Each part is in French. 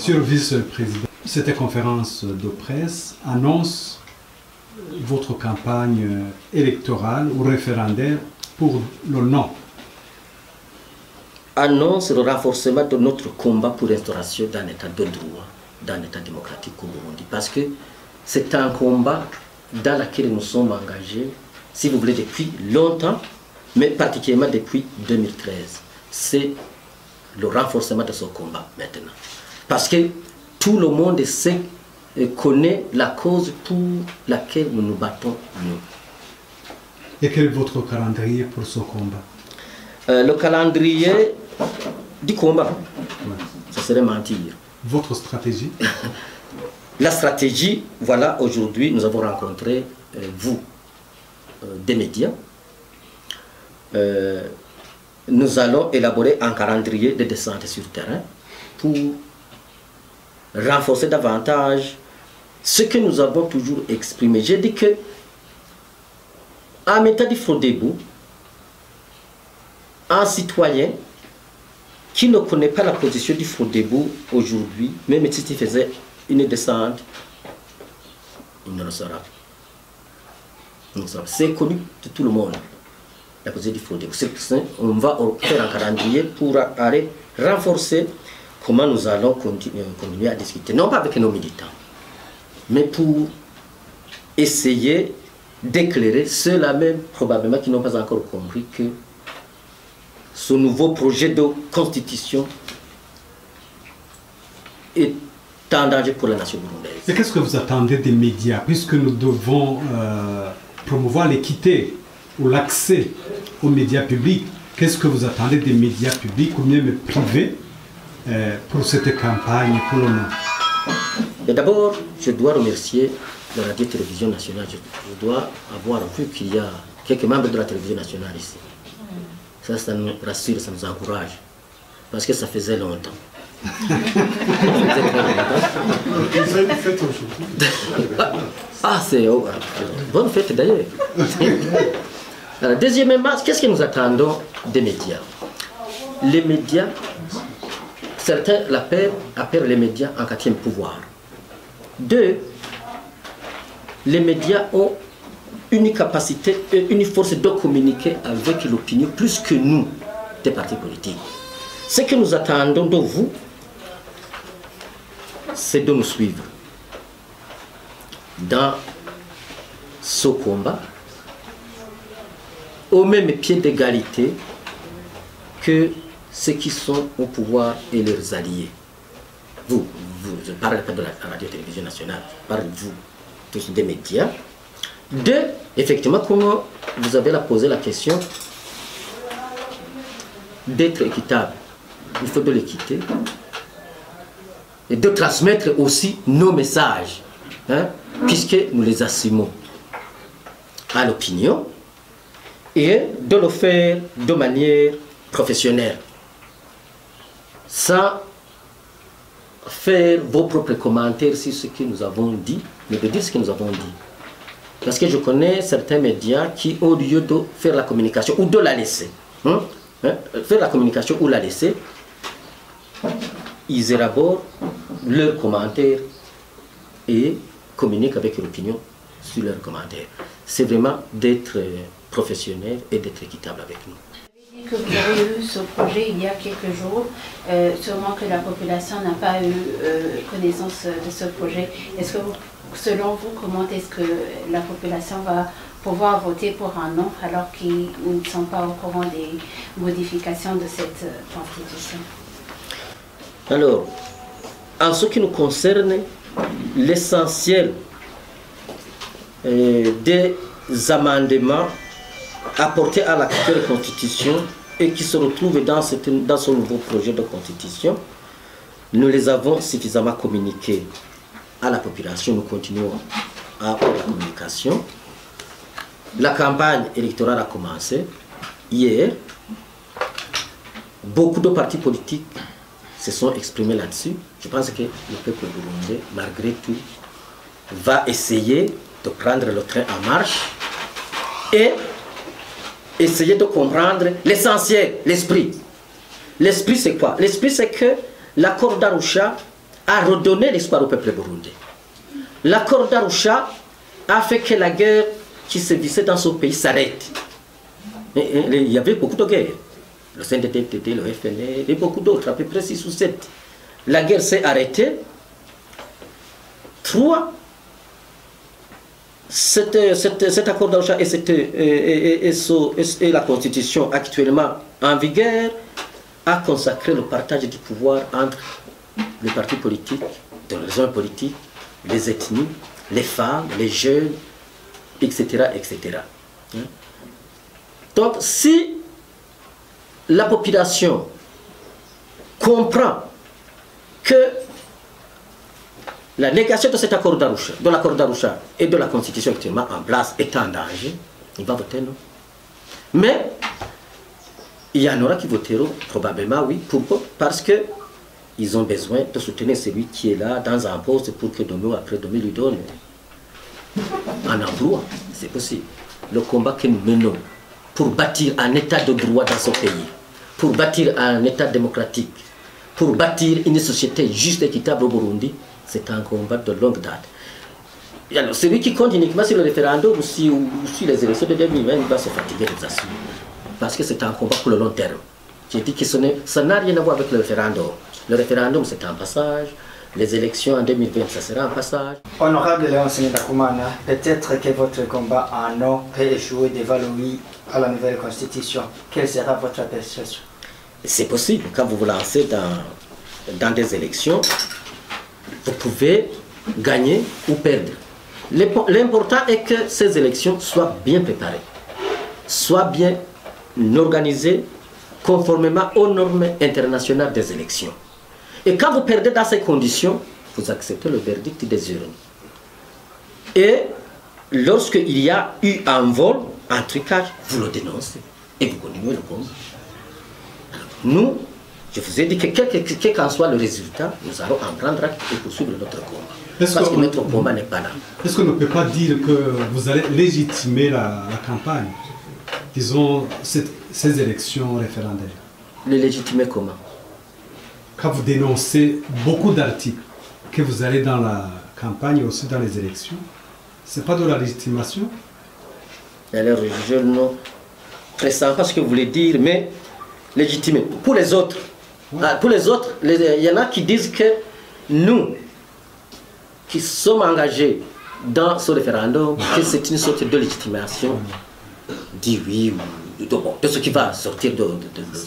Monsieur le vice-président, cette conférence de presse annonce votre campagne électorale ou référendaire pour le non. Annonce le renforcement de notre combat pour l'instauration d'un état de droit, d'un état démocratique au Burundi. Parce que c'est un combat dans lequel nous sommes engagés, si vous voulez, depuis longtemps, mais particulièrement depuis 2013. C'est le renforcement de ce combat maintenant. Parce que tout le monde sait et connaît la cause pour laquelle nous nous battons, nous. Et quel est votre calendrier pour ce combat? Le calendrier du combat, ça serait mentir. Votre stratégie? La stratégie, voilà, aujourd'hui, nous avons rencontré, vous, des médias. Nous allons élaborer un calendrier de descente sur terrain pour renforcer davantage ce que nous avons toujours exprimé. J'ai dit que, en mettant du Frodebo, un citoyen qui ne connaît pas la position du Frodebo aujourd'hui, même s'il faisait une descente, il ne le saura. C'est connu de tout le monde, la position du Frodebo. On va faire un calendrier pour aller renforcer comment nous allons continuer à discuter, non pas avec nos militants, mais pour essayer d'éclairer ceux-là même, probablement, qui n'ont pas encore compris que ce nouveau projet de constitution est en danger pour la nation burundaise. Et qu'est-ce que vous attendez des médias, puisque nous devons promouvoir l'équité ou l'accès aux médias publics? Qu'est-ce que vous attendez des médias publics ou même privés pour cette campagne pour le non? D'abord, je dois remercier la radio-télévision nationale. Je dois avoir vu qu'il y a quelques membres de la télévision nationale ici. Ça nous rassure, ça nous encourage. Parce que ça faisait longtemps. Ah, c'est bonne fête d'ailleurs. Deuxièmement, qu'est-ce que nous attendons des médias? Les médias, certains appellent les médias en quatrième pouvoir. Deux, les médias ont une capacité et une force de communiquer avec l'opinion plus que nous, des partis politiques. Ce que nous attendons de vous, c'est de nous suivre dans ce combat au même pied d'égalité que ceux qui sont au pouvoir et leurs alliés. Je ne parle pas de la radio-télévision nationale, je parle de vous, tous des médias. Deux, effectivement, comment vous avez posé la question d'être équitable. Il faut de l'équité et de transmettre aussi nos messages, hein, puisque nous les assumons à l'opinion, et de le faire de manière professionnelle, sans faire vos propres commentaires sur ce que nous avons dit, mais de dire ce que nous avons dit. Parce que je connais certains médias qui, au lieu de faire la communication ou de la laisser, faire la communication ou la laisser, ils élaborent leurs commentaires et communiquent avec l'opinion sur leurs commentaires. C'est vraiment d'être professionnel et d'être équitable avec nous. Que vous avez eu ce projet il y a quelques jours, sûrement que la population n'a pas eu connaissance de ce projet. Est-ce que selon vous, comment est-ce que la population va pouvoir voter pour un non alors qu'ils ne sont pas au courant des modifications de cette constitution? Alors, en ce qui nous concerne, l'essentiel des amendements apportés à l'actuelle constitution et qui se retrouvent dans ce nouveau projet de constitution, nous les avons suffisamment communiqués à la population. Nous continuons à faire la communication. La campagne électorale a commencé hier. Beaucoup de partis politiques se sont exprimés là-dessus. Je pense que le peuple burundais, malgré tout, va essayer de prendre le train en marche et essayer de comprendre l'essentiel, l'esprit. L'esprit, c'est quoi? L'esprit, c'est que l'accord d'Arusha a redonné l'espoir au peuple burundais. L'accord d'Arusha a fait que la guerre qui se vissait dans ce pays s'arrête. Il y avait beaucoup de guerres. Le CNDD, le FNL et beaucoup d'autres, à peu près 6 ou 7. La guerre s'est arrêtée. 3. Cet accord d'Arusha et la constitution actuellement en vigueur a consacré le partage du pouvoir entre les partis politiques, les hommes politiques, les ethnies, les femmes, les jeunes, etc. etc. Donc si la population comprend que la négation de cet accord d'Arusha, de l'accord d'Arusha et de la constitution actuellement en place est en danger, il va voter non. Mais il y en aura qui voteront probablement oui. Pourquoi? Parce que ils ont besoin de soutenir celui qui est là dans un poste pour que demain après demain lui donne un emploi. C'est possible. Le combat que nous menons pour bâtir un état de droit dans ce pays, pour bâtir un état démocratique, pour bâtir une société juste et équitable au Burundi, c'est un combat de longue date. Et alors, celui qui compte uniquement sur le référendum ou sur les élections de 2020, il va se fatiguer de ça. Parce que c'est un combat pour le long terme. J'ai dit que ça n'a rien à voir avec le référendum. Le référendum, c'est un passage. Les élections en 2020, ça sera un passage. Honorable Léon Sendakumana, peut-être que votre combat en non peut échouer devant oui à la nouvelle constitution. Quelle sera votre appréciation? C'est possible. Quand vous vous lancez dans des élections, vous pouvez gagner ou perdre. L'important est que ces élections soient bien préparées, soient bien organisées conformément aux normes internationales des élections. Et quand vous perdez dans ces conditions, vous acceptez le verdict des urnes. Et lorsqu'il y a eu un vol, un trucage, vous le dénoncez et vous continuez le combat. Nous, je vous ai dit que quel qu'en soit le résultat, nous allons en prendre acte et poursuivre notre combat. Parce que notre combat n'est pas là. Est-ce qu'on ne peut pas dire que vous allez légitimer la campagne, disons, ces élections référendaires? Le légitimer comment? Quand vous dénoncez beaucoup d'articles, que vous allez dans la campagne et aussi dans les élections, c'est pas de la légitimation? Alors, je ne pressens pas ce que vous voulez dire, mais légitimer. Pour les autres, ouais. Il y en a qui disent que nous, qui sommes engagés dans ce référendum, que c'est une sorte de légitimation, dit oui, de ce qui va sortir de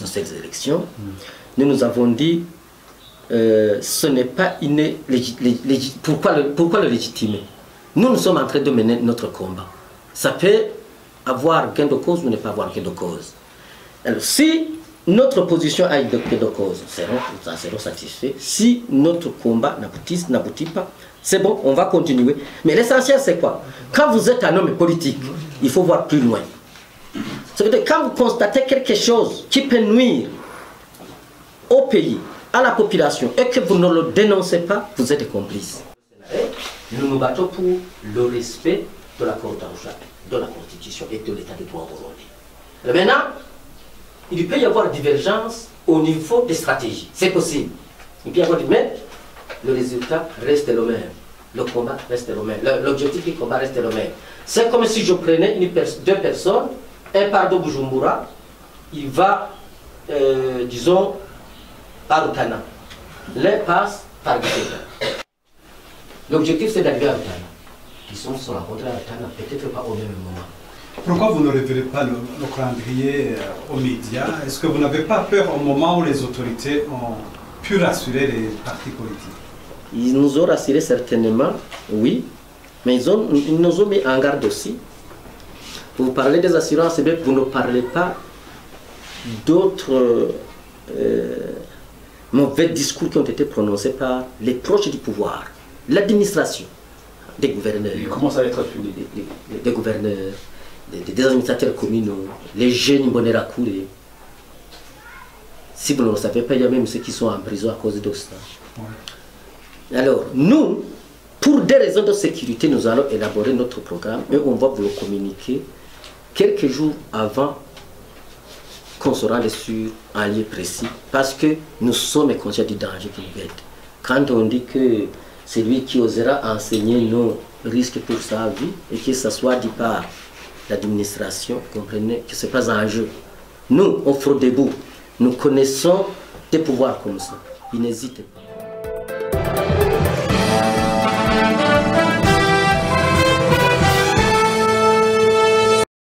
ces élections. Nous avons dit, ce n'est pas une pourquoi le légitimer? Nous sommes en train de mener notre combat. Ça peut avoir gain de cause ou ne pas avoir gain de cause. Alors, si notre position a gain de cause, nous serons satisfaits. Si notre combat n'aboutit pas, c'est bon, on va continuer. Mais l'essentiel, c'est quoi? Quand vous êtes un homme politique, il faut voir plus loin. C'est-à-dire quand vous constatez quelque chose qui peut nuire au pays, à la population, et que vous ne le dénoncez pas, vous êtes complice. Nous nous battons pour le respect de l'accord d'Arusha, de la Constitution et de l'état de droit au Burundi. Maintenant, il peut y avoir divergence au niveau des stratégies. C'est possible. Il peut y avoir, mais le résultat reste le même. Le combat reste le même. L'objectif du combat reste le même. C'est comme si je prenais deux personnes, un part de Bujumbura, il va, disons, à Rutana. L'un passe par Gitega. L'objectif c'est d'arriver à Rutana. Ils se rencontrés à Rutana, peut-être pas au même moment. Pourquoi vous ne révélez pas le calendrier aux médias? Est-ce que vous n'avez pas peur au moment où les autorités ont pu rassurer les partis politiques? Ils nous ont rassurés certainement, oui, mais ils nous ont mis en garde aussi. Vous parlez des assurances, mais vous ne parlez pas d'autres mauvais discours qui ont été prononcés par les proches du pouvoir, l'administration, des gouverneurs. Il commence à être public. Des gouverneurs, des administrateurs communaux, les jeunes Bonerakouré. Si vous ne le savez pas, il y a même ceux qui sont en prison à cause de ça. Ouais. Alors, nous, pour des raisons de sécurité, nous allons élaborer notre programme et on va vous le communiquer quelques jours avant qu'on se rende sur un lieu précis, parce que nous sommes conscients du danger qui nous guette. Quand on dit que celui qui osera enseigner nous risque pour sa vie et que ce soit dit par l'administration, comprenez que ce n'est pas un jeu. Nous, au Frodebo, nous connaissons des pouvoirs comme ça. Ils n'hésitent pas.